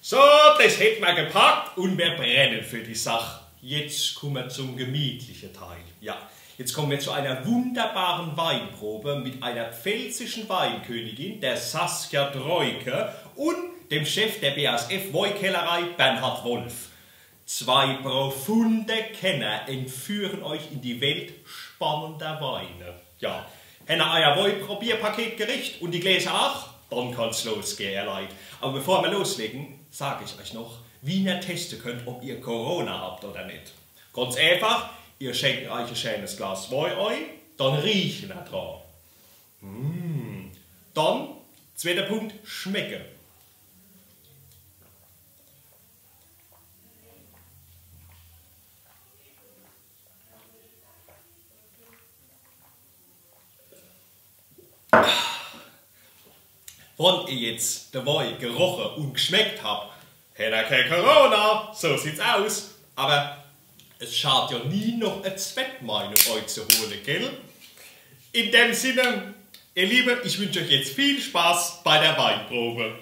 So, das hätten wir gepackt und wir brennen für die Sache. Jetzt kommen wir zum gemütlichen Teil. Ja, jetzt kommen wir zu einer wunderbaren Weinprobe mit einer pfälzischen Weinkönigin, der Saskia Troike, und dem Chef der BASF Weinkellerei, Bernhard Wolf. Zwei profunde Kenner entführen euch in die Welt spannender Weine. Ja, habt ihr euer Weinprobierpaketgericht und die Gläser auch? Dann kann's losgehen, ihr Leute. Aber bevor wir loslegen, sage ich euch noch, wie ihr testen könnt, ob ihr Corona habt oder nicht. Ganz einfach, ihr schenkt euch ein schönes Glas Wein ein, dann riechen wir dran. Dann, zweiter Punkt, schmecken. Wenn ihr jetzt den Wein gerochen und geschmeckt habt, habt ihr kein Corona, so sieht's aus. Aber es schadet ja nie noch eine Zweitmeinung euch zu holen, gell? In dem Sinne, ihr Lieben, ich wünsche euch jetzt viel Spaß bei der Weinprobe.